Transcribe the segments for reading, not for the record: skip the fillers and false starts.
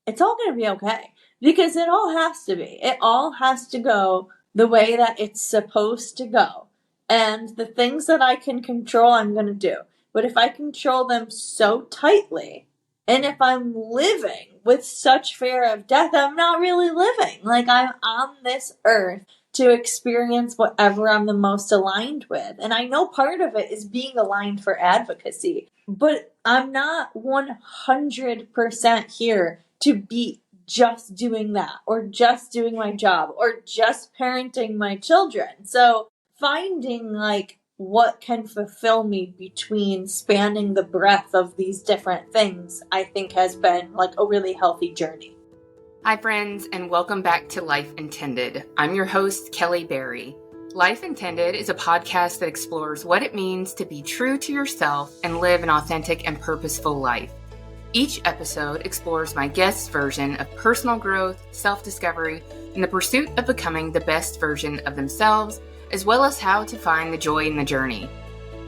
it's all going to be okay, because it all has to be. It all has to go the way that it's supposed to go. And the things that I can control, I'm going to do. But if I control them so tightly, and if I'm living with such fear of death, I'm not really living. Like, I'm on this earth to experience whatever I'm the most aligned with. And I know part of it is being aligned for advocacy, but I'm not 100% here to be just doing that, or just doing my job, or just parenting my children. So finding like what can fulfill me between spanning the breadth of these different things, I think has been like a really healthy journey. Hi friends, and welcome back to Life Intended. I'm your host, Kelly Berry. Life Intended is a podcast that explores what it means to be true to yourself and live an authentic and purposeful life. Each episode explores my guest's version of personal growth, self-discovery, and the pursuit of becoming the best version of themselves, as well as how to find the joy in the journey.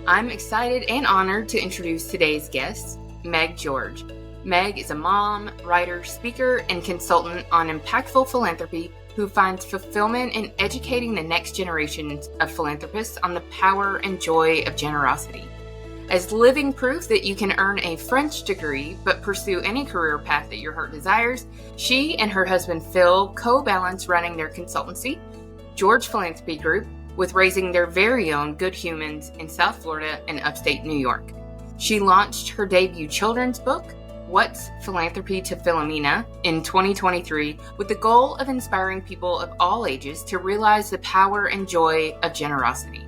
I'm excited and honored to introduce today's guest, Meg George. Meg is a mom, writer, speaker, and consultant on impactful philanthropy who finds fulfillment in educating the next generation of philanthropists on the power and joy of generosity. As living proof that you can earn a French degree but pursue any career path that your heart desires, she and her husband Phil co-balance running their consultancy, George Philanthropy Group, with raising their very own good humans in South Florida and upstate New York. She launched her debut children's book, What's Philanthropy to Philomena, in 2023 with the goal of inspiring people of all ages to realize the power and joy of generosity.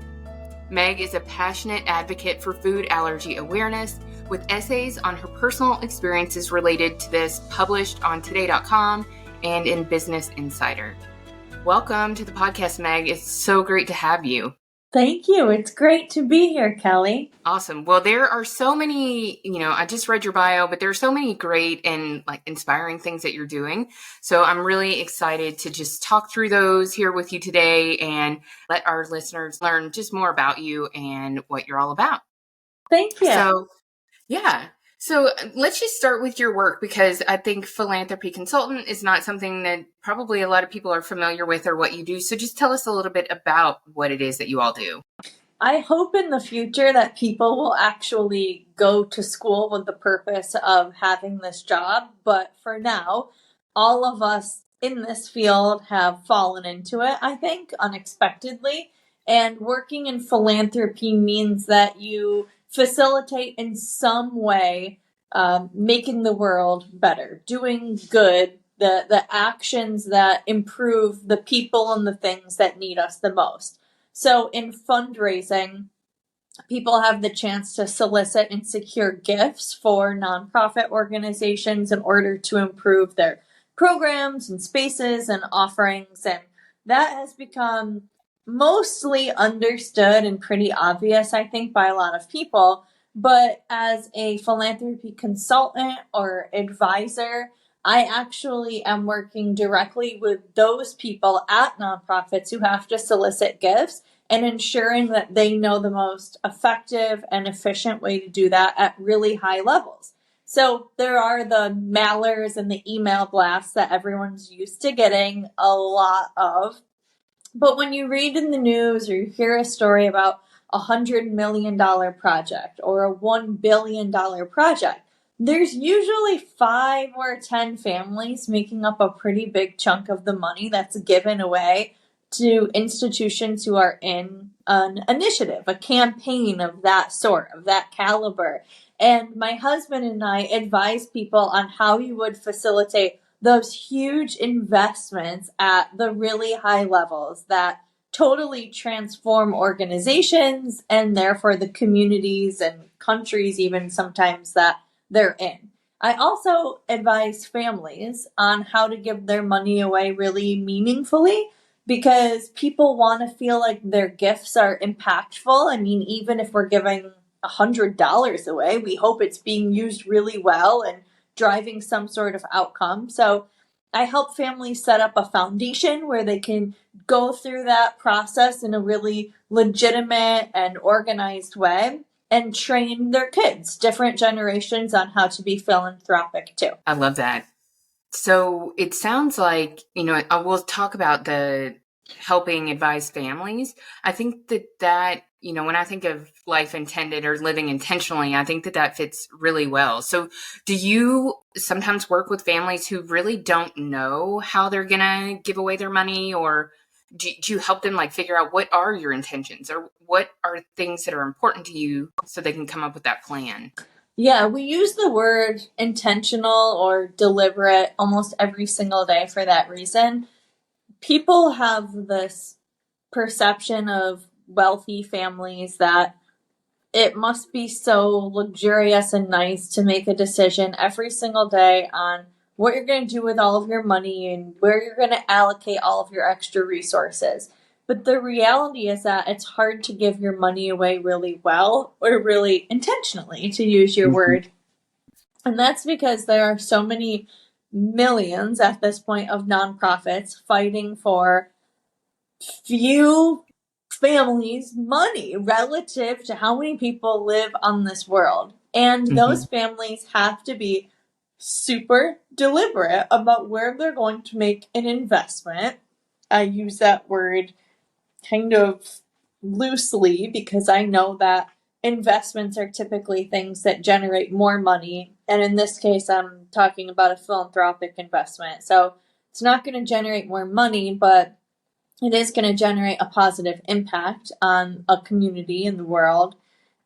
Meg is a passionate advocate for food allergy awareness, with essays on her personal experiences related to this published on Today.com and in Business Insider. Welcome to the podcast, Meg. It's so great to have you. Thank you. It's great to be here, Kelly. Awesome. Well, there are so many, I just read your bio, but there are so many great and inspiring things that you're doing. So I'm really excited to just talk through those here with you today and let our listeners learn just more about you and what you're all about. Thank you. So let's just start with your work, because I think philanthropy consultant is not something that probably a lot of people are familiar with or what you do. So just tell us a little bit about what it is that you all do. I hope in the future that people will actually go to school with the purpose of having this job. But for now, all of us in this field have fallen into it, I think, unexpectedly. And working in philanthropy means that you facilitate in some way making the world better, doing good, the actions that improve the people and the things that need us the most. So in fundraising, people have the chance to solicit and secure gifts for nonprofit organizations in order to improve their programs and spaces and offerings. And that has become mostly understood and pretty obvious, I think, by a lot of people. But as a philanthropy consultant or advisor, I actually am working directly with those people at nonprofits who have to solicit gifts and ensuring that they know the most effective and efficient way to do that at really high levels. So there are the mailers and the email blasts that everyone's used to getting a lot of. But when you read in the news or you hear a story about a $100 million project or a $1 billion project, there's usually 5 or 10 families making up a pretty big chunk of the money that's given away to institutions who are in an initiative, a campaign of that sort, of that caliber. And my husband and I advise people on how you would facilitate those huge investments at the really high levels that totally transform organizations and therefore the communities and countries even sometimes that they're in. I also advise families on how to give their money away really meaningfully, because people want to feel like their gifts are impactful. I mean, even if we're giving $100 away, we hope it's being used really well and driving some sort of outcome. So I help families set up a foundation where they can go through that process in a really legitimate and organized way and train their kids, different generations, on how to be philanthropic too. I love that. So it sounds like, we'll talk about the helping advise families. I think that, when I think of life intended or living intentionally, I think that fits really well. So do you sometimes work with families who really don't know how they're going to give away their money, or do you help them like figure out what are your intentions or what are things that are important to you so they can come up with that plan? Yeah, we use the word intentional or deliberate almost every single day for that reason. People have this perception of wealthy families that it must be so luxurious and nice to make a decision every single day on what you're going to do with all of your money and where you're going to allocate all of your extra resources. But the reality is that it's hard to give your money away really well or really intentionally, to use your word. And that's because there are so many millions at this point of nonprofits fighting for few families' money relative to how many people live on this world. And those families have to be super deliberate about where they're going to make an investment. I use that word kind of loosely because I know that investments are typically things that generate more money. And in this case, I'm talking about a philanthropic investment. So it's not going to generate more money, but it is going to generate a positive impact on a community in the world.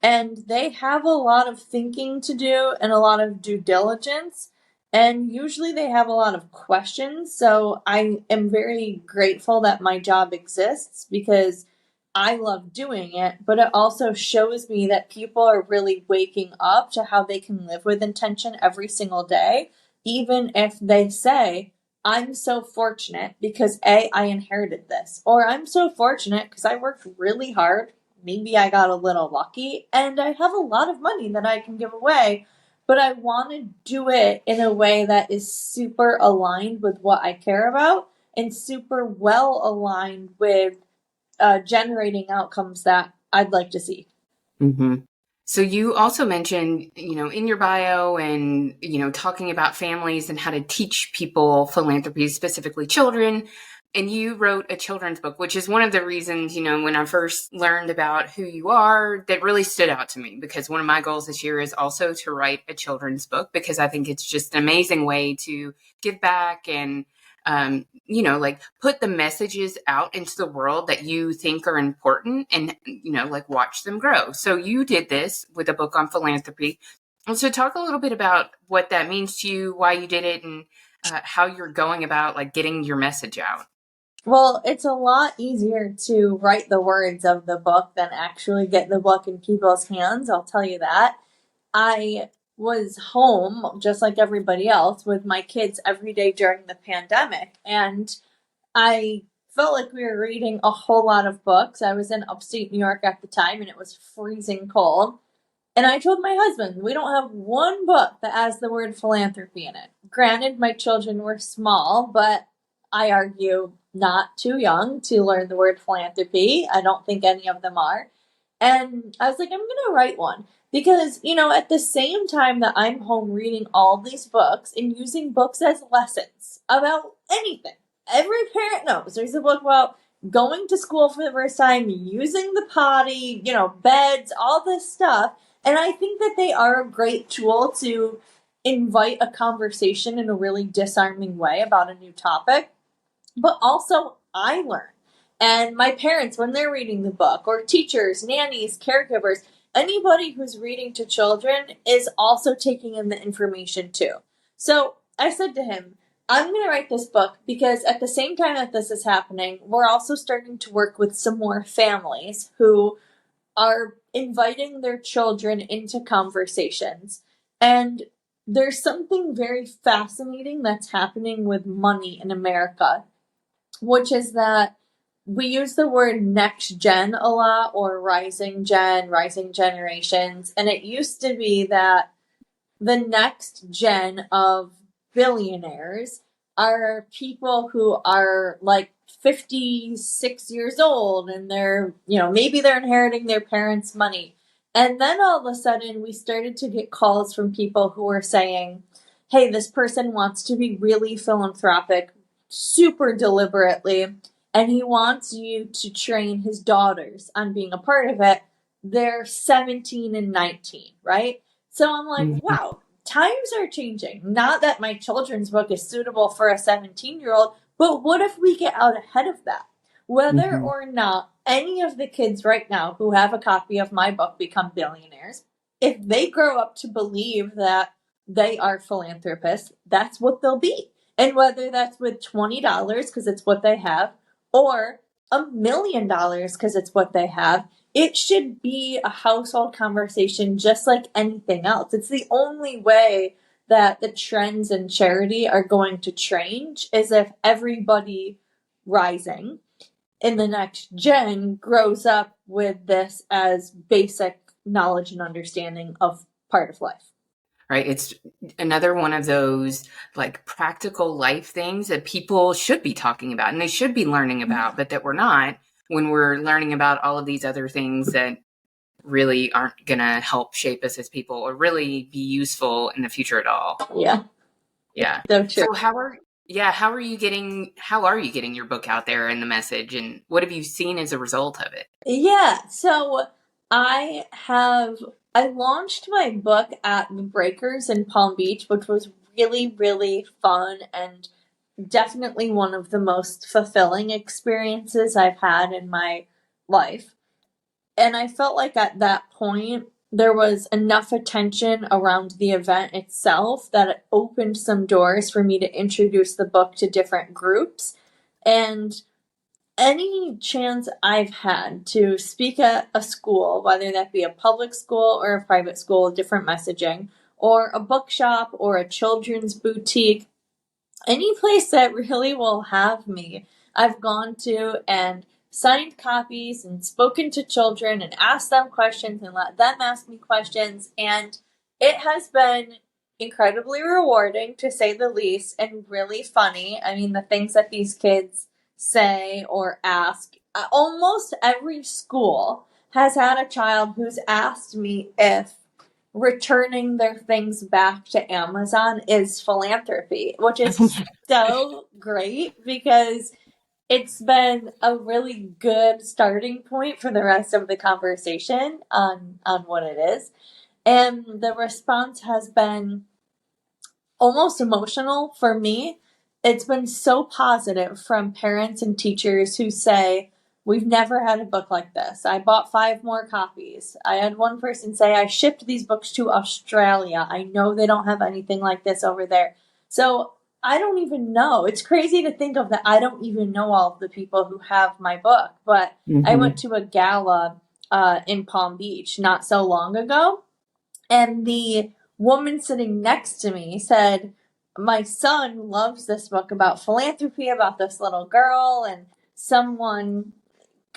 And they have a lot of thinking to do and a lot of due diligence. And usually they have a lot of questions. So I am very grateful that my job exists because I love doing it. But it also shows me that people are really waking up to how they can live with intention every single day, even if they say, I'm so fortunate because A, I inherited this, or I'm so fortunate because I worked really hard. Maybe I got a little lucky and I have a lot of money that I can give away, but I want to do it in a way that is super aligned with what I care about and super well aligned with generating outcomes that I'd like to see. Mm-hmm. So you also mentioned, in your bio and, talking about families and how to teach people philanthropy, specifically children. And you wrote a children's book, which is one of the reasons, when I first learned about who you are, that really stood out to me, because one of my goals this year is also to write a children's book, because I think it's just an amazing way to give back and, like put the messages out into the world that you think are important and, like watch them grow. So you did this with a book on philanthropy. And so talk a little bit about what that means to you, why you did it, and how you're going about like getting your message out. Well, it's a lot easier to write the words of the book than actually get the book in people's hands. I'll tell you that. I was home, just like everybody else, with my kids every day during the pandemic. And I felt like we were reading a whole lot of books. I was in upstate New York at the time and it was freezing cold. And I told my husband, we don't have one book that has the word philanthropy in it. Granted, my children were small, but I argue not too young to learn the word philanthropy. I don't think any of them are. And I was like, I'm going to write one. Because, at the same time that I'm home reading all these books and using books as lessons about anything, every parent knows there's a book about going to school for the first time, using the potty, beds, all this stuff. And I think that they are a great tool to invite a conversation in a really disarming way about a new topic. But also, I learn. And my parents, when they're reading the book, or teachers, nannies, caregivers, anybody who's reading to children is also taking in the information too. So I said to him, I'm going to write this book because at the same time that this is happening, we're also starting to work with some more families who are inviting their children into conversations. And there's something very fascinating that's happening with money in America, which is that we use the word next gen a lot, or rising generations. And it used to be that the next gen of billionaires are people who are like 56 years old and they're, maybe they're inheriting their parents' money. And then all of a sudden we started to get calls from people who were saying, hey, this person wants to be really philanthropic super deliberately, and he wants you to train his daughters on being a part of it. They're 17 and 19, right? So I'm like, wow, times are changing. Not that my children's book is suitable for a 17-year-old, but what if we get out ahead of that? Whether or not any of the kids right now who have a copy of my book become billionaires, if they grow up to believe that they are philanthropists, that's what they'll be. And whether that's with $20 because it's what they have, or $1 million because it's what they have, it should be a household conversation just like anything else. It's the only way that the trends in charity are going to change is if everybody rising in the next gen grows up with this as basic knowledge and understanding of part of life. Right. It's another one of those like practical life things that people should be talking about and they should be learning about, but that we're not when we're learning about all of these other things that really aren't going to help shape us as people or really be useful in the future at all. Yeah. Yeah. So true. So how are you getting your book out there and the message, and what have you seen as a result of it? Yeah. So I launched my book at the Breakers in Palm Beach, which was really, really fun and definitely one of the most fulfilling experiences I've had in my life. And I felt like at that point, there was enough attention around the event itself that it opened some doors for me to introduce the book to different groups. And any chance I've had to speak at a school, whether that be a public school or a private school, different messaging, or a bookshop or a children's boutique, any place that really will have me, I've gone to and signed copies and spoken to children and asked them questions and let them ask me questions. And it has been incredibly rewarding, to say the least, and really funny. I mean, the things that these kids say or ask. Almost every school has had a child who's asked me if returning their things back to Amazon is philanthropy, which is so great because it's been a really good starting point for the rest of the conversation on what it is. And the response has been almost emotional for me. It's been so positive from parents and teachers who say, we've never had a book like this. I bought 5 more copies. I had one person say, I shipped these books to Australia. I know they don't have anything like this over there. So I don't even know. It's crazy to think of that. I don't even know all of the people who have my book. But I went to a gala in Palm Beach not so long ago. And the woman sitting next to me said, my son loves this book about philanthropy, about this little girl, and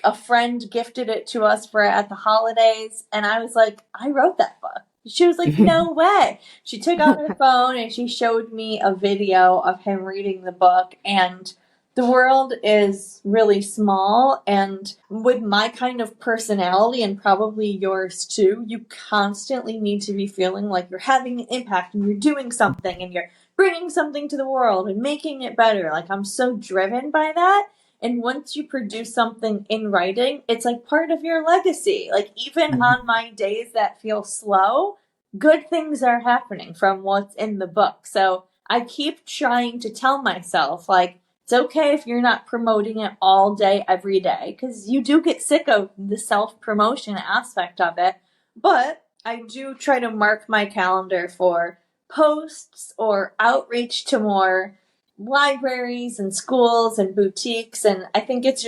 a friend gifted it to us for at the holidays. And I was like, I wrote that book. She was like, no way. She took out her phone and she showed me a video of him reading the book. And the world is really small. And with my kind of personality, and probably yours too, you constantly need to be feeling like you're having an impact and you're doing something and you're bringing something to the world and making it better. Like, I'm so driven by that. And once you produce something in writing, it's like part of your legacy. Like, even on my days that feel slow, good things are happening from what's in the book. So I keep trying to tell myself, like, it's okay if you're not promoting it all day, every day, because you do get sick of the self-promotion aspect of it. But I do try to mark my calendar for posts or outreach to more libraries and schools and boutiques, and I think it's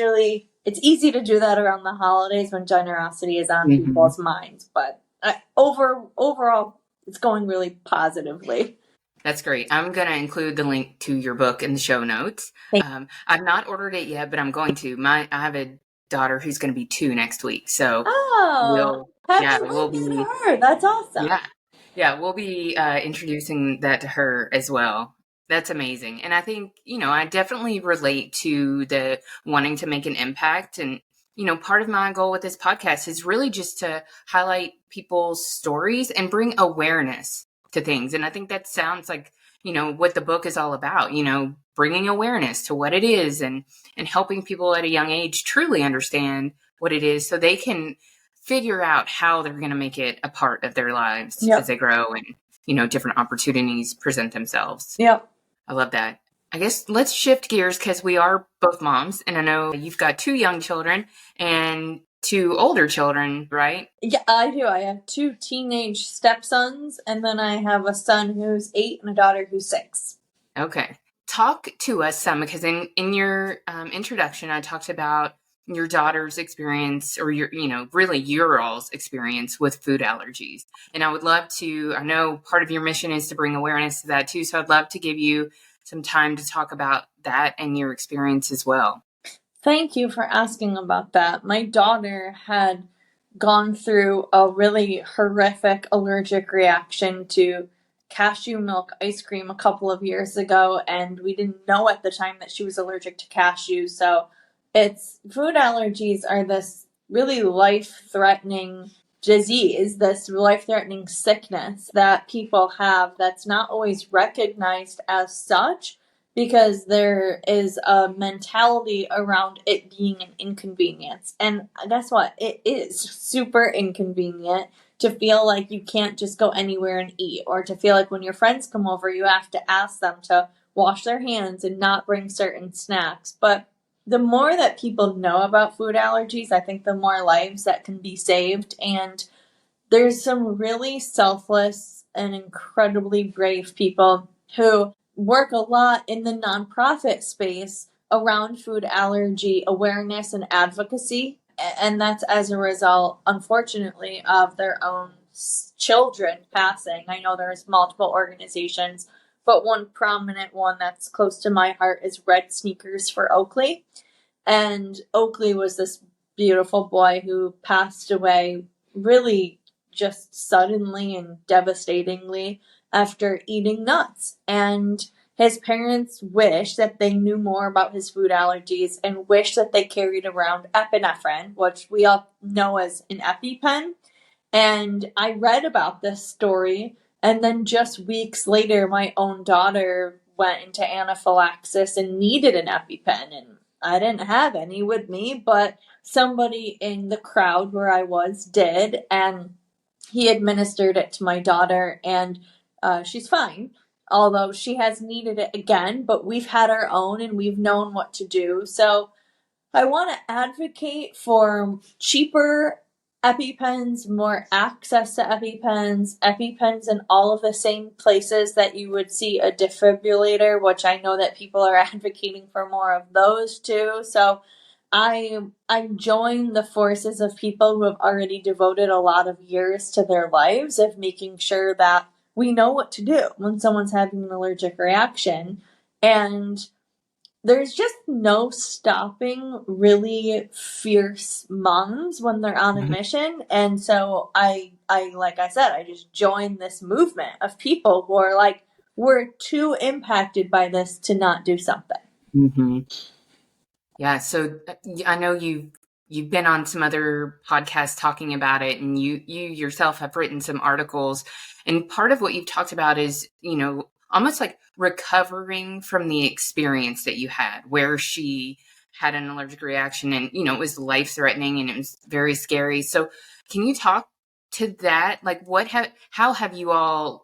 easy to do that around the holidays when generosity is on people's minds, but overall it's going really positively. That's great. I'm going to include the link to your book in the show notes. I've not ordered it yet, but I'm going to. I have a daughter who's going to be 2 next week, so we'll be her. That's awesome. We'll be introducing that to her as well. That's amazing. And I think, I definitely relate to the wanting to make an impact. And, part of my goal with this podcast is really just to highlight people's stories and bring awareness to things. And I think that sounds like what the book is all about, bringing awareness to what it is and helping people at a young age truly understand what it is so they can figure out how they're going to make it a part of their lives as they grow and, different opportunities present themselves. Yep. I love that. I guess let's shift gears because we are both moms, and I know you've got 2 young children and 2 older children, right? Yeah, I do. I have 2 teenage stepsons, and then I have a son who's 8 and a daughter who's 6. Okay. Talk to us some, because in your introduction, I talked about your daughter's experience, or really your all's experience with food allergies. And I would love to, I know part of your mission is to bring awareness to that too. So I'd love to give you some time to talk about that and your experience as well. Thank you for asking about that. My daughter had gone through a really horrific allergic reaction to cashew milk ice cream a couple of years ago, and we didn't know at the time that she was allergic to cashews. So food allergies are this really life-threatening disease, this life-threatening sickness that people have that's not always recognized as such, because there is a mentality around it being an inconvenience. And guess what? It is super inconvenient to feel like you can't just go anywhere and eat, or to feel like when your friends come over, you have to ask them to wash their hands and not bring certain snacks. But the more that people know about food allergies, I think the more lives that can be saved. And there's some really selfless and incredibly brave people who work a lot in the nonprofit space around food allergy awareness and advocacy. And that's as a result, unfortunately, of their own children passing. I know there's multiple organizations, but one prominent one that's close to my heart is Red Sneakers for Oakley. And Oakley was this beautiful boy who passed away really just suddenly and devastatingly after eating nuts. And his parents wish that they knew more about his food allergies and wish that they carried around epinephrine, which we all know as an EpiPen. And I read about this story, and then just weeks later, my own daughter went into anaphylaxis and needed an EpiPen. And I didn't have any with me, but somebody in the crowd where I was did, and he administered it to my daughter, and she's fine. Although she has needed it again, but we've had our own and we've known what to do. So I want to advocate for cheaper EpiPens, more access to EpiPens in all of the same places that you would see a defibrillator, which I know that people are advocating for more of those too. So I join the forces of people who have already devoted a lot of years to their lives of making sure that we know what to do when someone's having an allergic reaction. And there's just no stopping really fierce moms when they're on a mission. And so I like I said, I just joined this movement of people who are like, we're too impacted by this to not do something. Mm-hmm. Yeah. So I know you've been on some other podcasts talking about it, and you yourself have written some articles. And part of what you've talked about is, almost like recovering from the experience that you had where she had an allergic reaction and, it was life-threatening and it was very scary. So can you talk to that? Like how have you all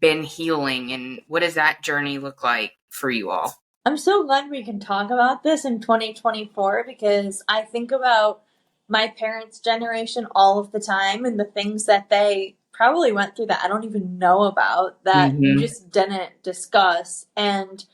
been healing, and what does that journey look like for you all? I'm so glad we can talk about this in 2024, because I think about my parents' generation all of the time and the things that they probably went through that I don't even know about, that you just didn't discuss. And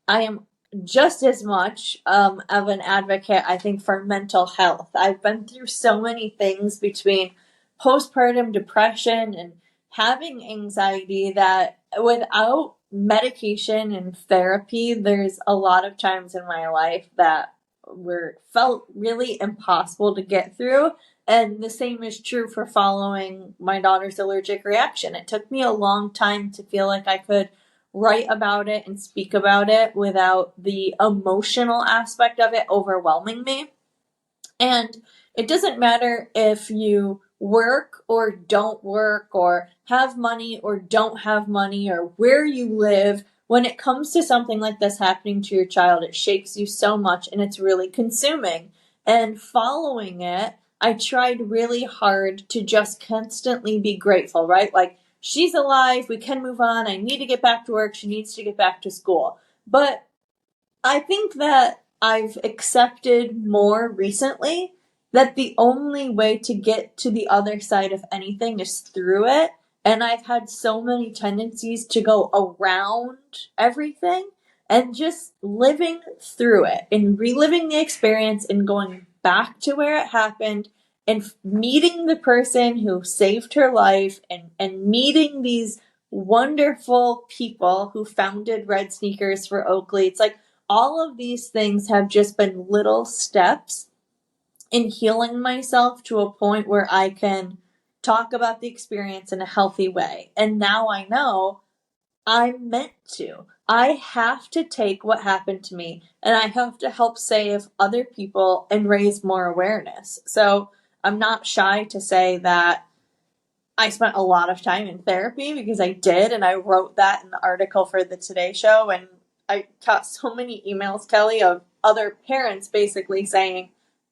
I am just as much of an advocate, I think, for mental health. I've been through so many things between postpartum depression and having anxiety that without medication and therapy, there's a lot of times in my life that felt really impossible to get through. And the same is true for following my daughter's allergic reaction. It took me a long time to feel like I could write about it and speak about it without the emotional aspect of it overwhelming me. And it doesn't matter if you work or don't work, or have money or don't have money, or where you live, when it comes to something like this happening to your child, it shakes you so much and it's really consuming. And following it, I tried really hard to just constantly be grateful, right? Like, she's alive, we can move on, I need to get back to work, she needs to get back to school. But I think that I've accepted more recently that the only way to get to the other side of anything is through it. And I've had so many tendencies to go around everything and just living through it and reliving the experience and going back to where it happened and meeting the person who saved her life and meeting these wonderful people who founded Red Sneakers for Oakley. It's like all of these things have just been little steps in healing myself to a point where I can talk about the experience in a healthy way. And now I know I'm meant to. I have to take what happened to me and I have to help save other people and raise more awareness. So I'm not shy to say that I spent a lot of time in therapy, because I did, and I wrote that in the article for the Today Show, and I got so many emails, Kelly, of other parents basically saying,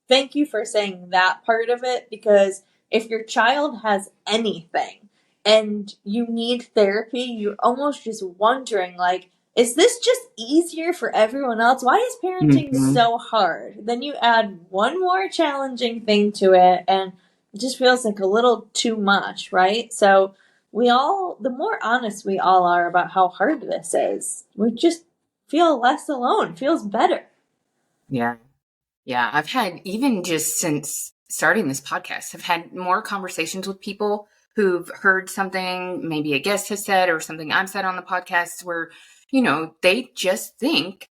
thank you for saying that part of it, because if your child has anything and you need therapy, you're almost just wondering, like, is this just easier for everyone else? Why is parenting so hard? Then you add one more challenging thing to it, and it just feels like a little too much, right? So the more honest we all are about how hard this is, we just feel less alone, feels better. Yeah. Yeah. I've had, even just since starting this podcast, I've had more conversations with people who've heard something maybe a guest has said or something I've said on the podcast where, they just think,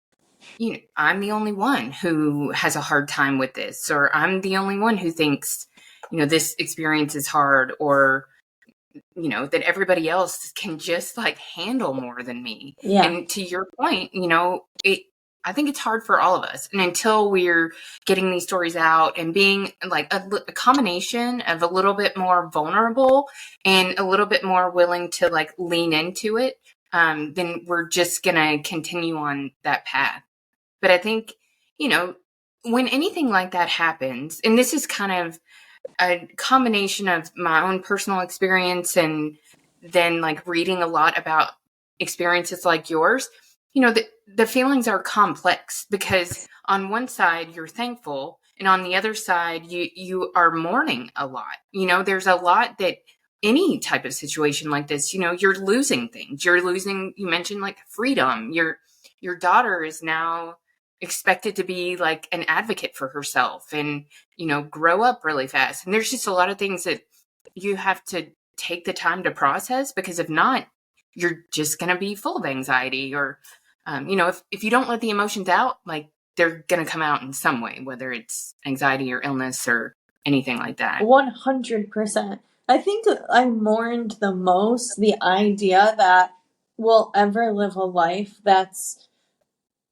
I'm the only one who has a hard time with this, or I'm the only one who thinks, this experience is hard, or, that everybody else can just like handle more than me. Yeah. And to your point, I think it's hard for all of us. And until we're getting these stories out and being like a combination of a little bit more vulnerable and a little bit more willing to like lean into it, then we're just going to continue on that path. But I think, when anything like that happens, and this is kind of a combination of my own personal experience and then like reading a lot about experiences like yours, the feelings are complex, because on one side you're thankful and on the other side you are mourning a lot. There's a lot that any type of situation like this, you're losing things. You mentioned like freedom. Your daughter is now expected to be like an advocate for herself and, grow up really fast. And there's just a lot of things that you have to take the time to process, because if not, you're just going to be full of anxiety, or, if you don't let the emotions out, like they're going to come out in some way, whether it's anxiety or illness or anything like that. 100%. I think I mourned the most the idea that we'll ever live a life that's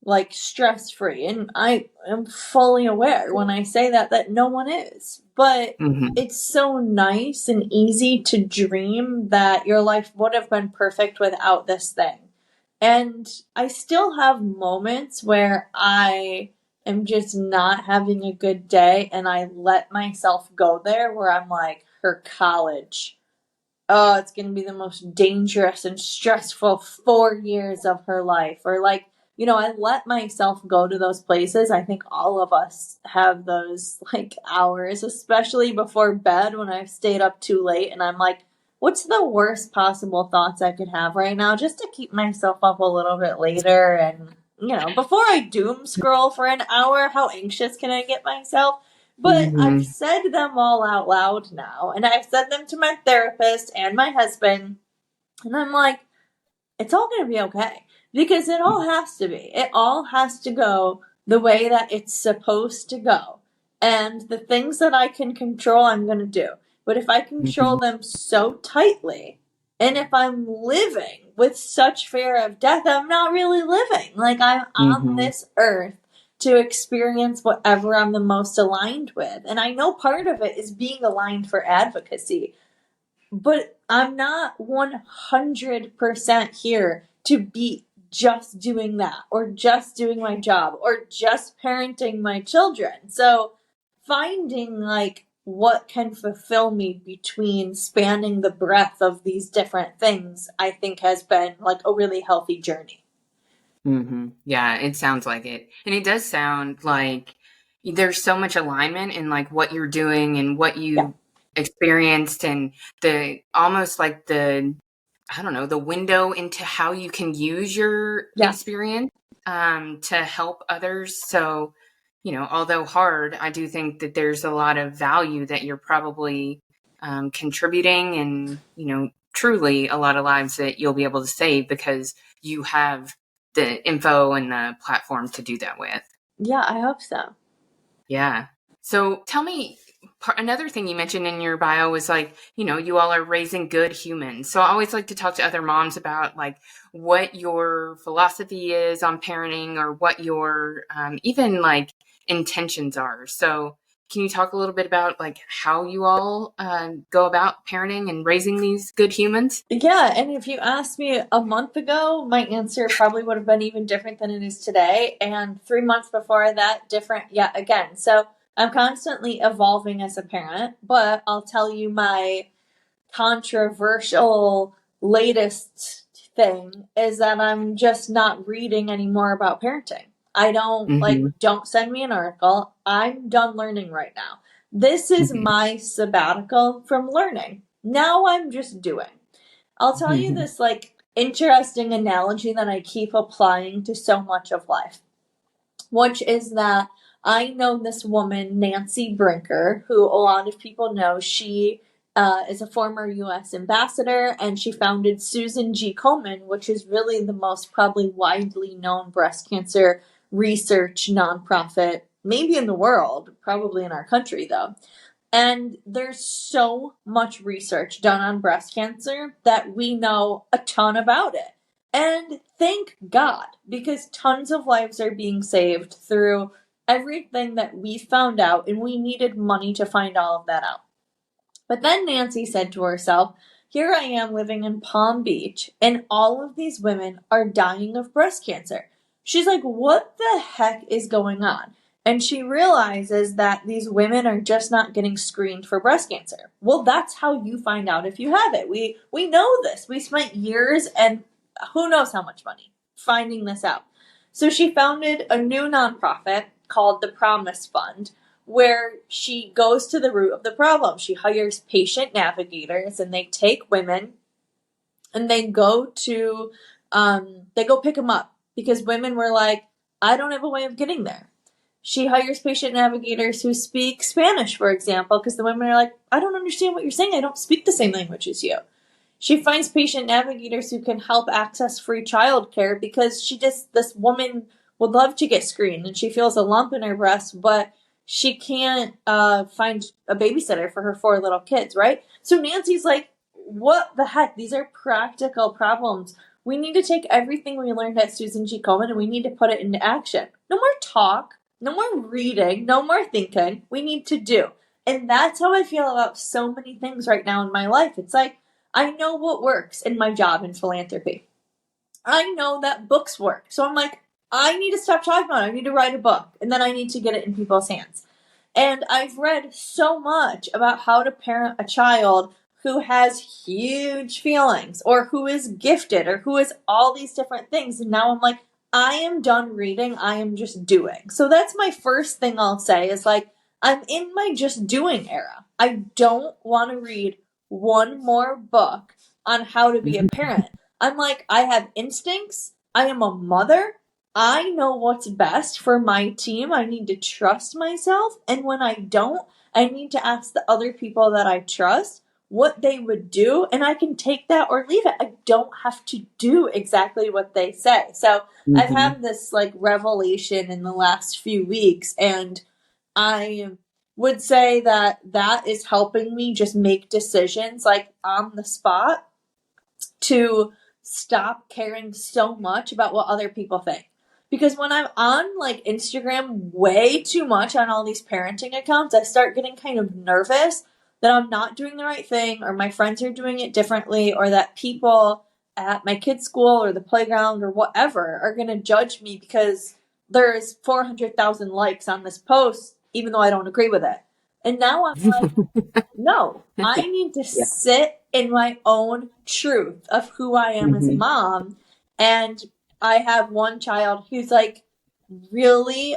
like stress-free. And I am fully aware when I say that no one is. But it's so nice and easy to dream that your life would have been perfect without this thing. And I still have moments where I am just not having a good day and I let myself go there, where I'm like, her college. Oh, it's going to be the most dangerous and stressful 4 years of her life. Or like, I let myself go to those places. I think all of us have those like hours, especially before bed, when I've stayed up too late and I'm like, what's the worst possible thoughts I could have right now, just to keep myself up a little bit later? And, before I doom scroll for an hour, how anxious can I get myself? But I've said them all out loud now, and I've said them to my therapist and my husband, and I'm like, it's all going to be okay. Because it all has to be. It all has to go the way that it's supposed to go. And the things that I can control, I'm going to do. But if I control them so tightly, and if I'm living with such fear of death, I'm not really living. Like, I'm on this earth to experience whatever I'm the most aligned with. And I know part of it is being aligned for advocacy, but I'm not 100% here to be just doing that or just doing my job or just parenting my children. So finding like what can fulfill me between spanning the breadth of these different things, I think has been like a really healthy journey. Mm-hmm. Yeah, it sounds like it. And it does sound like there's so much alignment in like what you're doing and what you experienced, and the almost like the, I don't know, the window into how you can use your experience to help others. So, although hard, I do think that there's a lot of value that you're probably contributing, and, truly a lot of lives that you'll be able to save because you have the info and the platform to do that with. Yeah, I hope so. Yeah. So tell me, another thing you mentioned in your bio was like, you all are raising good humans. So I always like to talk to other moms about like what your philosophy is on parenting, or what your even like intentions are. So can you talk a little bit about like how you all go about parenting and raising these good humans? Yeah, and if you asked me a month ago, my answer probably would have been even different than it is today. And 3 months before that, different yet again. So I'm constantly evolving as a parent, but I'll tell you my controversial latest thing is that I'm just not reading anymore about parenting. I don't send me an article. I'm done learning right now. This is my sabbatical from learning. Now I'm just doing. I'll tell you this like interesting analogy that I keep applying to so much of life, which is that I know this woman, Nancy Brinker, who a lot of people know. She is a former U.S. ambassador, and she founded Susan G. Komen, which is really the most probably widely known breast cancer research nonprofit, maybe in the world, probably in our country though. And there's so much research done on breast cancer that we know a ton about it. And thank God, because tons of lives are being saved through everything that we found out, and we needed money to find all of that out. But then Nancy said to herself, here I am living in Palm Beach, and all of these women are dying of breast cancer. She's like, what the heck is going on? And she realizes that these women are just not getting screened for breast cancer. Well, that's how you find out if you have it. We know this. We spent years and who knows how much money finding this out. So she founded a new nonprofit called the Promise Fund, where she goes to the root of the problem. She hires patient navigators, and they take women and they go pick them up because women were like, I don't have a way of getting there. She hires patient navigators who speak Spanish, for example, because the women are like, I don't understand what you're saying. I don't speak the same language as you. She finds patient navigators who can help access free childcare because this woman would love to get screened and she feels a lump in her breast, but she can't find a babysitter for her 4 little kids, right? So Nancy's like, what the heck? These are practical problems. We need to take everything we learned at Susan G. Komen and we need to put it into action. No more talk. No more reading, no more thinking. We need to do. And that's how I feel about so many things right now in my life. It's like, I know what works in my job in philanthropy. I know that books work. So I'm like, I need to stop talking about it. I need to write a book. And then I need to get it in people's hands. And I've read so much about how to parent a child who has huge feelings or who is gifted or who is all these different things. And now I'm like, I am done reading. I am just doing. So that's my first thing I'll say is like, I'm in my just doing era. I don't want to read one more book on how to be a parent. I'm like, I have instincts. I am a mother. I know what's best for my team. I need to trust myself. And when I don't, I need to ask the other people that I trust what they would do, and I can take that or leave it. I don't have to do exactly what they say. So I've had this like revelation in the last few weeks, and I would say that is helping me just make decisions like on the spot to stop caring so much about what other people think. Because when I'm on like Instagram way too much on all these parenting accounts, I start getting kind of nervous that I'm not doing the right thing, or my friends are doing it differently, or that people at my kid's school or the playground or whatever are going to judge me because there's 400,000 likes on this post, even though I don't agree with it. And now I'm like, no, I need to sit in my own truth of who I am as a mom. And I have one child who's like really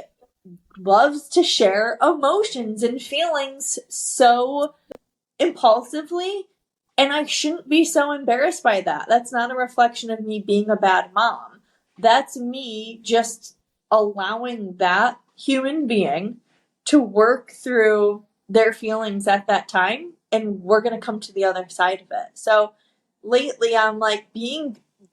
loves to share emotions and feelings so impulsively, and I shouldn't be so embarrassed by that. That's not a reflection of me being a bad mom. That's me just allowing that human being to work through their feelings at that time, and we're going to come to the other side of it. So lately I'm like,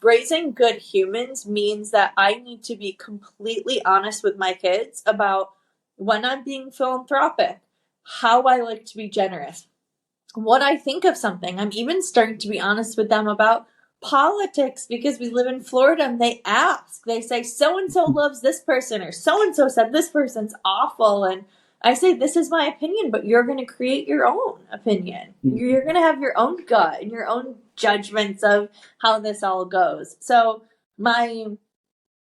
raising good humans means that I need to be completely honest with my kids about when I'm being philanthropic, how I like to be generous, what I think of something. I'm even starting to be honest with them about politics because we live in Florida, and they ask. They say, so-and-so loves this person, or so-and-so said this person's awful. And I say, this is my opinion, but you're going to create your own opinion. You're going to have your own gut and your own judgments of how this all goes. So my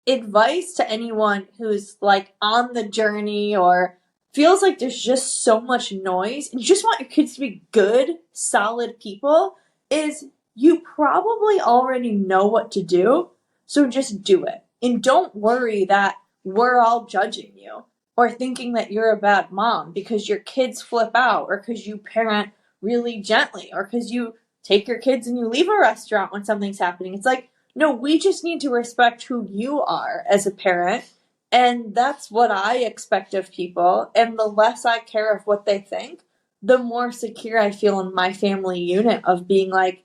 advice to anyone who's like on the journey or feels like there's just so much noise and you just want your kids to be good, solid people is you probably already know what to do. So just do it. And don't worry that we're all judging you or thinking that you're a bad mom because your kids flip out, or because you parent really gently, or because you take your kids and you leave a restaurant when something's happening. It's like, no, we just need to respect who you are as a parent. And that's what I expect of people. And the less I care of what they think, the more secure I feel in my family unit of being like,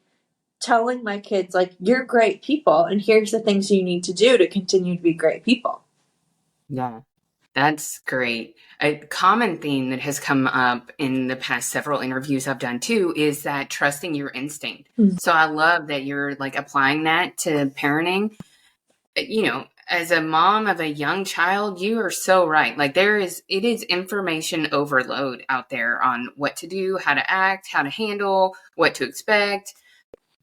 telling my kids, like, you're great people, and here's the things you need to do to continue to be great people. Yeah, that's great. A common theme that has come up in the past several interviews I've done too is that trusting your instinct. So I love that you're like applying that to parenting. You know, as a mom of a young child, you are so right. Like it is information overload out there on what to do, how to act, how to handle, what to expect.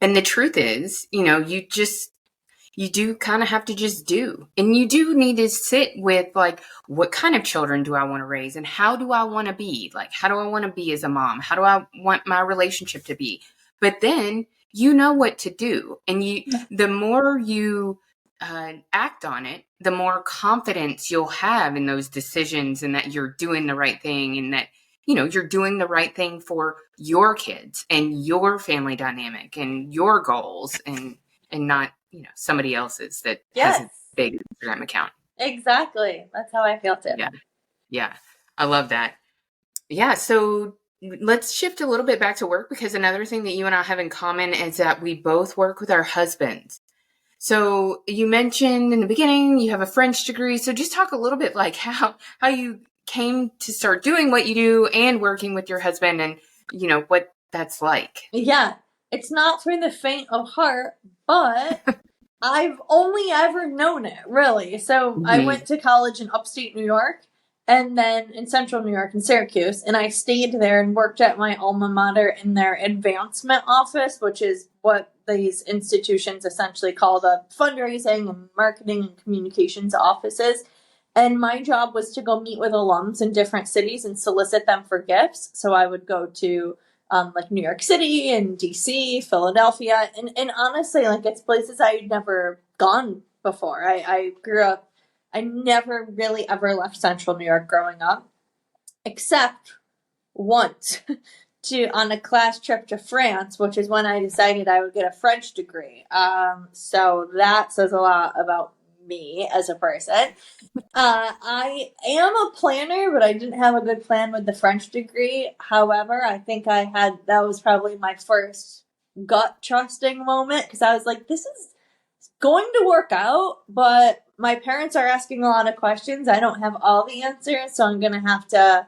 And the truth is, you know, you do kind of have to just do. And you do need to sit with like, what kind of children do I want to raise? And how do I want to be? Like, how do I want to be as a mom? How do I want my relationship to be? But then you know what to do. And the more you act on it, the more confidence you'll have in those decisions, and that you're doing the right thing, and that, you know, you're doing the right thing for your kids and your family dynamic and your goals, and not, you know, somebody else's that has a big Instagram account. Exactly. That's how I feel too. Yeah. I love that. Yeah. So let's shift a little bit back to work, because another thing that you and I have in common is that we both work with our husbands. So you mentioned in the beginning you have a French degree. So just talk a little bit like how you came to start doing what you do and working with your husband, and, you know, what that's like. Yeah. It's not for the faint of heart, but I've only ever known it, really. So I went to college in upstate New York, and then in central New York in Syracuse, and I stayed there and worked at my alma mater in their advancement office, which is what these institutions essentially call the fundraising and marketing and communications offices. And my job was to go meet with alums in different cities and solicit them for gifts. So I would go to like New York City and DC, Philadelphia, and honestly, like, it's places I had never gone before. I grew up, I never really ever left central New York growing up, except once on a class trip to France, which is when I decided I would get a French degree. So that says a lot about me as a person. I am a planner, but I didn't have a good plan with the French degree. However, I think that was probably my first gut trusting moment, because I was like, this is going to work out, but my parents are asking a lot of questions. I don't have all the answers, so I'm going to have to,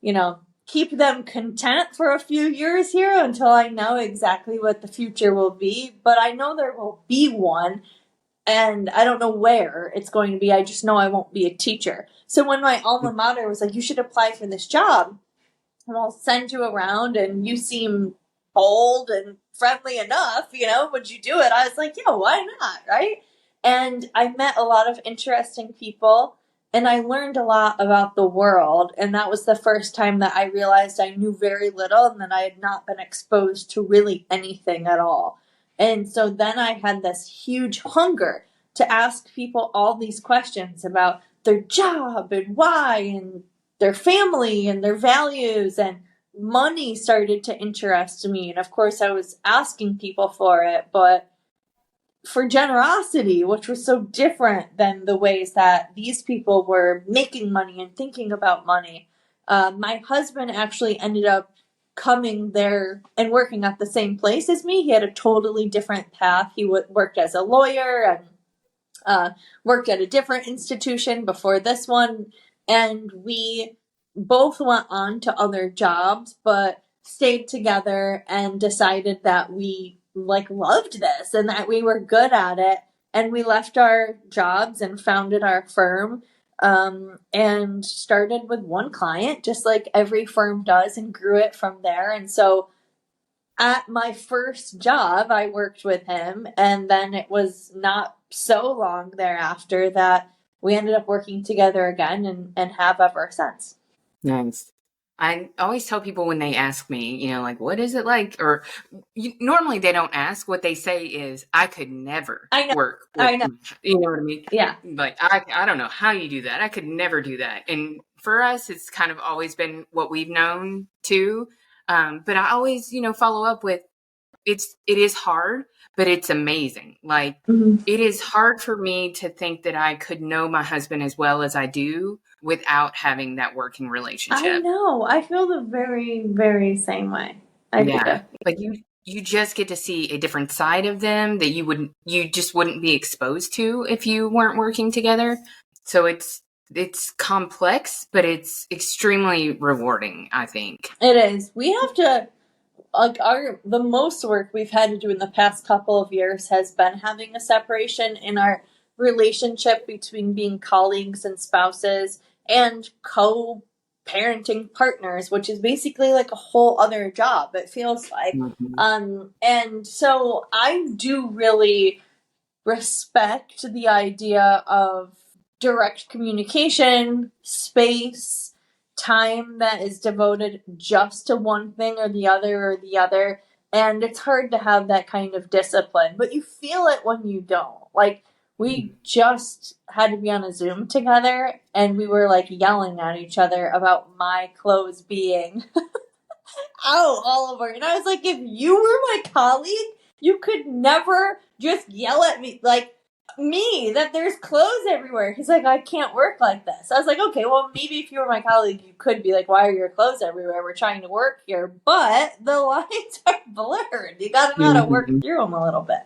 you know, keep them content for a few years here until I know exactly what the future will be. But I know there will be one. and I don't know where it's going to be. I just know I won't be a teacher. So when my alma mater was like, you should apply for this job, and I'll send you around, and you seem bold and friendly enough, would you do it? I was like, yeah, why not, right? And I met a lot of interesting people, and I learned a lot about the world, and that was the first time that I realized I knew very little and that I had not been exposed to really anything at all. And so then I had this huge hunger to ask people all these questions about their job and why and their family and their values, and money started to interest me. And of course, I was asking people for it, but for generosity, which was so different than the ways that these people were making money and thinking about money. My husband actually ended up coming there and working at the same place as me. He had a totally different path. He worked as a lawyer and worked at a different institution before this one. And we both went on to other jobs, but stayed together and decided that we loved this and that we were good at it. And we left our jobs and founded our firm, and started with one client, just like every firm does, and grew it from there. And so at my first job, I worked with him, and then it was not so long thereafter that we ended up working together again and have ever since. Nice. I always tell people when they ask me, what is it like? Or normally they don't ask. What they say is, I could never work with I know. You know what I mean? Yeah. Like, I don't know how you do that. I could never do that. And for us, it's kind of always been what we've known too. But I always, follow up with, it is hard, but it's amazing. Like, It is hard for me to think that I could know my husband as well as I do without having that working relationship. I know. I feel the very, very same way. I do. Like you just get to see a different side of them that you just wouldn't be exposed to if you weren't working together. So it's complex, but it's extremely rewarding, I think. It is. We have to, the most work we've had to do in the past couple of years has been having a separation in our relationship between being colleagues and spouses and co-parenting partners, which is basically like a whole other job, it feels like. And so I do really respect the idea of direct communication, space, time that is devoted just to one thing or the other. And it's hard to have that kind of discipline, but you feel it when you don't. Like, we just had to be on a Zoom together, and we were yelling at each other about my clothes being out all over. And I was like, if you were my colleague, you could never just yell at me that there's clothes everywhere. He's like, I can't work like this. I was like, okay, well, maybe if you were my colleague, you could be like, why are your clothes everywhere? We're trying to work here. But the lines are blurred. You got to know how to work through them a little bit.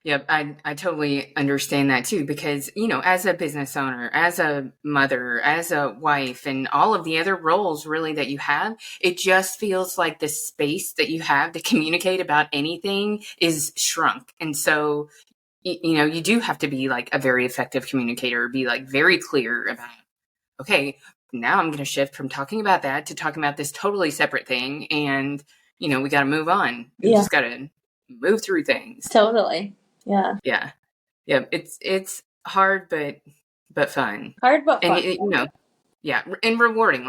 Yep, I totally understand that too, because, as a business owner, as a mother, as a wife, and all of the other roles really that you have, it just feels like the space that you have to communicate about anything is shrunk. And so, you do have to be a very effective communicator, be very clear about, okay, now I'm going to shift from talking about that to talking about this totally separate thing. And, we got to move on. We just got to move through things. Totally. Yeah. Yeah. Yeah. It's hard, but fun. Hard, but fun. And, and rewarding.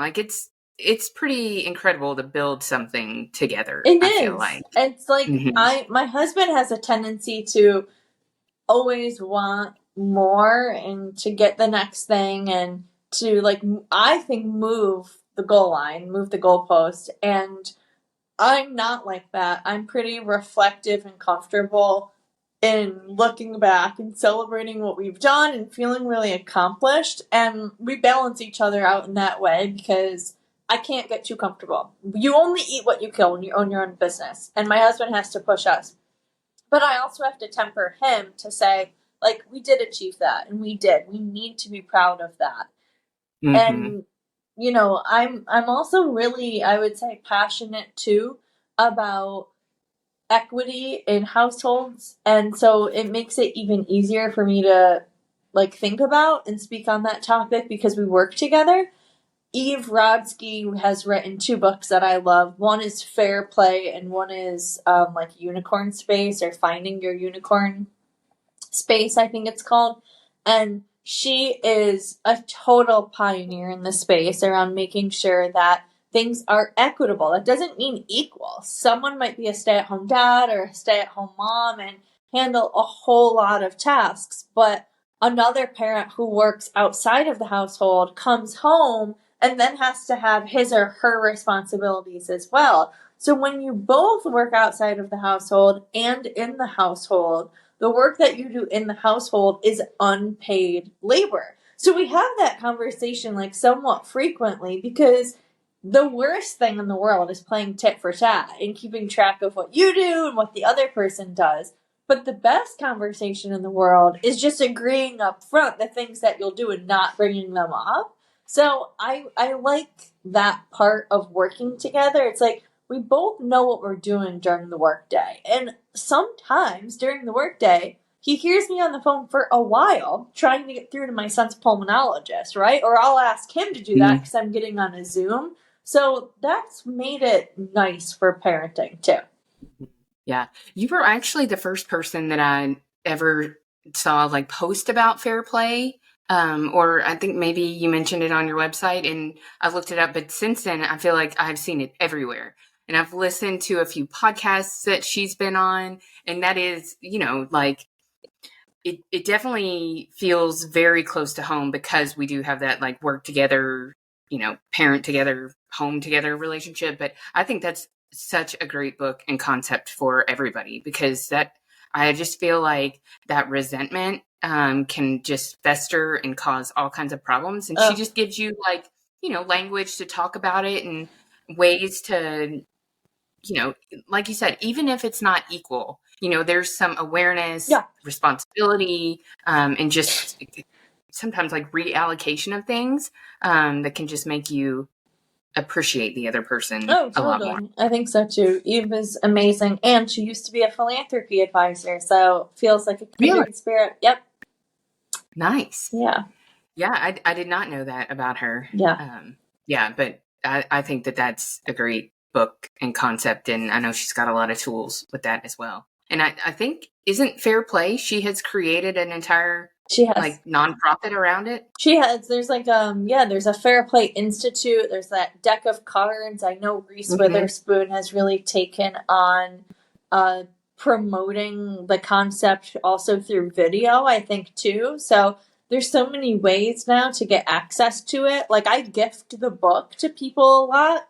It's pretty incredible to build something together. It I is. feel like. It's my husband has a tendency to always want more and to get the next thing and to I think move the goal line, move the goalpost. And I'm not like that. I'm pretty reflective and comfortable in looking back and celebrating what we've done and feeling really accomplished. And we balance each other out in that way because I can't get too comfortable. You only eat what you kill when you own your own business. And my husband has to push us. But I also have to temper him to say, we did achieve that. And we did. We need to be proud of that. And, I'm also really, I would say, passionate too about equity in households. And so it makes it even easier for me to like think about and speak on that topic because we work together. Eve Rodsky has written 2 books that I love. One is Fair Play, and one is like Unicorn Space or Finding Your Unicorn Space, I think it's called. And she is a total pioneer in the space around making sure that things are equitable. That doesn't mean equal. Someone might be a stay-at-home dad or a stay-at-home mom and handle a whole lot of tasks, but another parent who works outside of the household comes home and then has to have his or her responsibilities as well. So when you both work outside of the household and in the household, the work that you do in the household is unpaid labor. So we have that conversation like somewhat frequently because the worst thing in the world is playing tit for tat and keeping track of what you do and what the other person does. But the best conversation in the world is just agreeing up front the things that you'll do and not bringing them up. So I like that part of working together. It's like we both know what we're doing during the workday. And sometimes during the workday, he hears me on the phone for a while trying to get through to my son's pulmonologist, right? Or I'll ask him to do that because I'm getting on a Zoom. So that's made it nice for parenting too. Yeah. You were actually the first person that I ever saw like post about Fair Play. Or I think maybe you mentioned it on your website and I looked it up, but since then I feel like I've seen it everywhere. And I've listened to a few podcasts that she's been on, and that is, like it definitely feels very close to home because we do have that like work together, parent together, home together relationship. But I think that's such a great book and concept for everybody because I just feel like that resentment can just fester and cause all kinds of problems. And she just gives you like, language to talk about it and ways to, like you said, even if it's not equal, there's some awareness, responsibility, and just sometimes like reallocation of things that can just make you appreciate the other person a lot more. I think so too. Eve is amazing, and she used to be a philanthropy advisor, so feels like a kindred spirit. Yep. Nice. Yeah. Yeah, I did not know that about her. Yeah. But I think that that's a great book and concept, and I know she's got a lot of tools with that as well. And I think, isn't Fair Play, she has created an entire like nonprofit around it? She has. There's like there's a Fair Play Institute. There's that deck of cards. I know Reese Witherspoon has really taken on promoting the concept also through video, I think too. So there's so many ways now to get access to it. Like I gift the book to people a lot.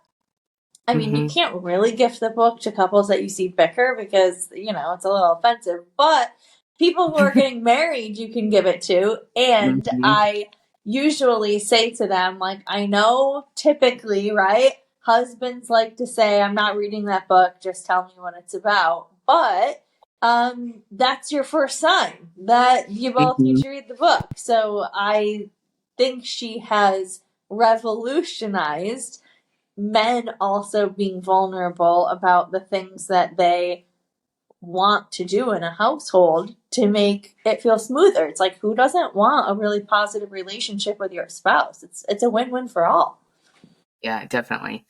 I mean, you can't really gift the book to couples that you see bicker because, it's a little offensive, but people who are getting married, you can give it to. And I usually say to them, like, I know typically, right, husbands like to say, I'm not reading that book, just tell me what it's about. But that's your first sign that you both need to read the book. So I think she has revolutionized men also being vulnerable about the things that they want to do in a household to make it feel smoother. It's like, who doesn't want a really positive relationship with your spouse? It's a win-win for all. Yeah, definitely.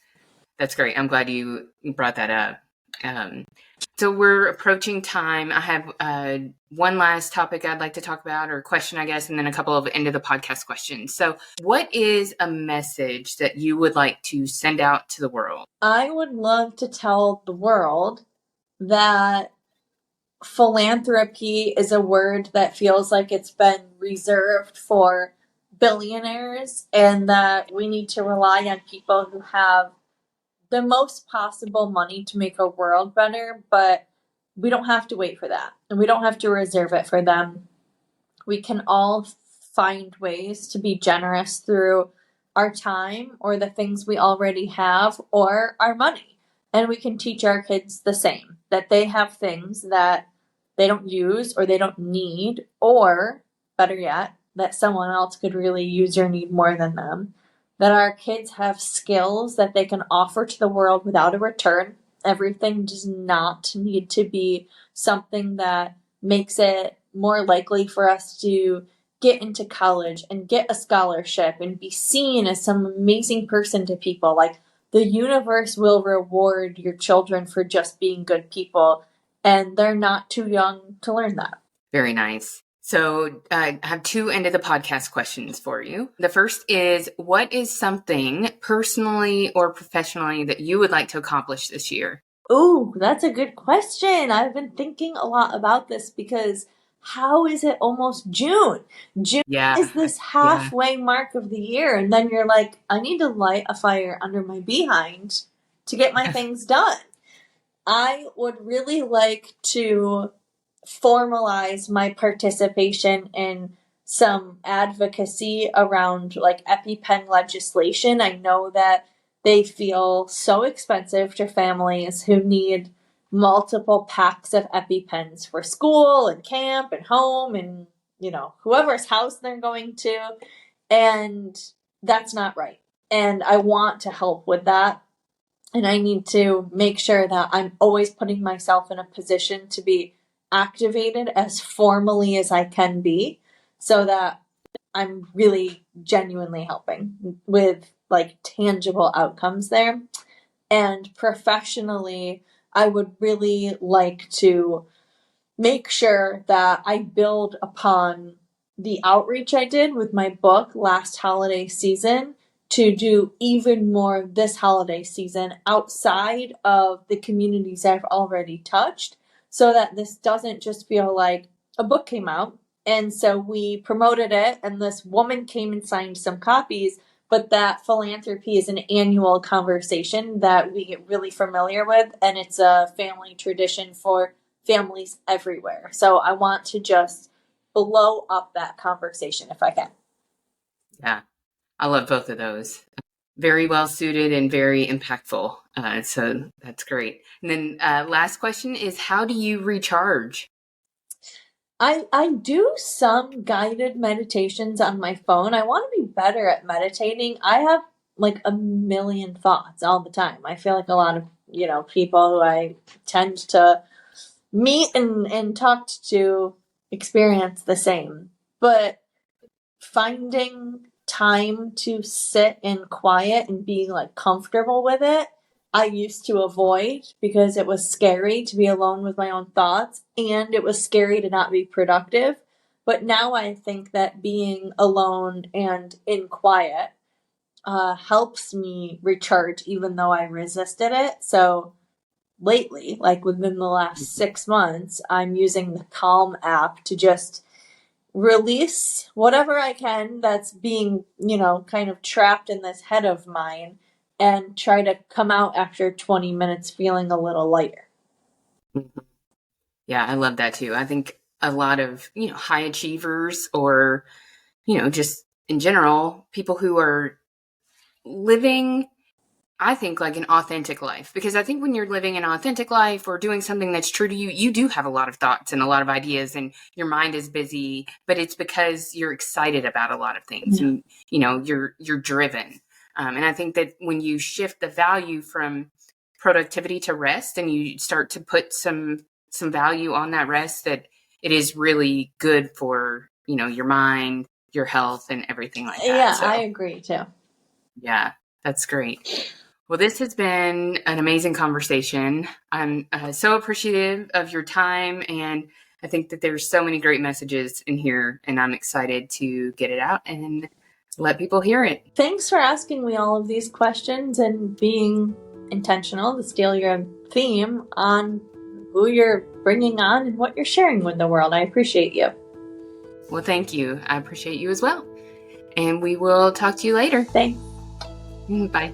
That's great. I'm glad you brought that up. So we're approaching time. I have one last topic I'd like to talk about, or question, I guess, and then a couple of end of the podcast questions. So what is a message that you would like to send out to the world? I would love to tell the world that philanthropy is a word that feels like it's been reserved for billionaires, and that we need to rely on people who have the most possible money to make our world better, but we don't have to wait for that, and we don't have to reserve it for them. We can all find ways to be generous through our time or the things we already have or our money. And we can teach our kids the same, that they have things that they don't use or they don't need, or better yet, that someone else could really use or need more than them. That our kids have skills that they can offer to the world without a return, everything does not need to be something that makes it more likely for us to get into college and get a scholarship and be seen as some amazing person to people. Like, the universe will reward your children for just being good people, and they're not too young to learn that. Very nice. So I have 2 end of the podcast questions for you. The first is, what is something personally or professionally that you would like to accomplish this year? Ooh, that's a good question. I've been thinking a lot about this because how is it almost June? June is this halfway mark of the year, and then you're like, I need to light a fire under my behind to get my things done. I would really like to formalize my participation in some advocacy around like EpiPen legislation. I know that they feel so expensive to families who need multiple packs of EpiPens for school and camp and home and, whoever's house they're going to. And that's not right. And I want to help with that. And I need to make sure that I'm always putting myself in a position to be activated as formally as I can be, so that I'm really genuinely helping with like tangible outcomes there. And professionally, I would really like to make sure that I build upon the outreach I did with my book last holiday season to do even more this holiday season outside of the communities I've already touched, so that this doesn't just feel like a book came out and so we promoted it and this woman came and signed some copies, but that philanthropy is an annual conversation that we get really familiar with, and it's a family tradition for families everywhere. So I want to just blow up that conversation if I can. Yeah, I love both of those. Very well suited and very impactful. So that's great. And then last question is, how do you recharge? I do some guided meditations on my phone. I want to be better at meditating. I have like a million thoughts all the time. I feel like a lot of, people who I tend to meet and talk to experience the same. But finding time to sit in quiet and being like comfortable with it, I used to avoid because it was scary to be alone with my own thoughts, and it was scary to not be productive. But now I think that being alone and in quiet helps me recharge, even though I resisted it. So lately, like within the last 6 months, I'm using the Calm app to just release whatever I can that's being, kind of trapped in this head of mine, and try to come out after 20 minutes feeling a little lighter. Yeah, I love that too. I think a lot of, high achievers or, just in general, people who are living, I think, like an authentic life. Because I think when you're living an authentic life or doing something that's true to you, you do have a lot of thoughts and a lot of ideas and your mind is busy, but it's because you're excited about a lot of things. Yeah. And, you're driven. And I think that when you shift the value from productivity to rest and you start to put some value on that rest, that it is really good for, your mind, your health, and everything like that. Yeah, so, I agree too. Yeah, that's great. Well, this has been an amazing conversation. I'm so appreciative of your time, and I think that there's so many great messages in here, and I'm excited to get it out and let people hear it. Thanks for asking me all of these questions and being intentional to steal your theme on who you're bringing on and what you're sharing with the world. I appreciate you. Well, thank you. I appreciate you as well. And we will talk to you later. Thanks. Bye.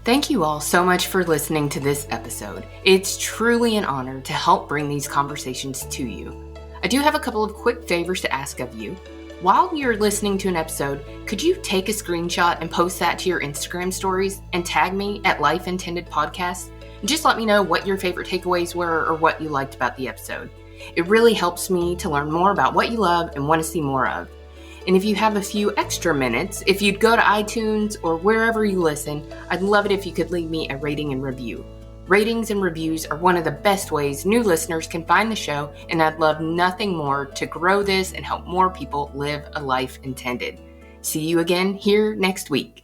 Thank you all so much for listening to this episode. It's truly an honor to help bring these conversations to you. I do have a couple of quick favors to ask of you. While you're listening to an episode, could you take a screenshot and post that to your Instagram stories and tag me at Life Intended Podcast? And just let me know what your favorite takeaways were or what you liked about the episode. It really helps me to learn more about what you love and want to see more of. And if you have a few extra minutes, if you'd go to iTunes or wherever you listen, I'd love it if you could leave me a rating and review. Ratings and reviews are one of the best ways new listeners can find the show, and I'd love nothing more to grow this and help more people live a life intended. See you again here next week.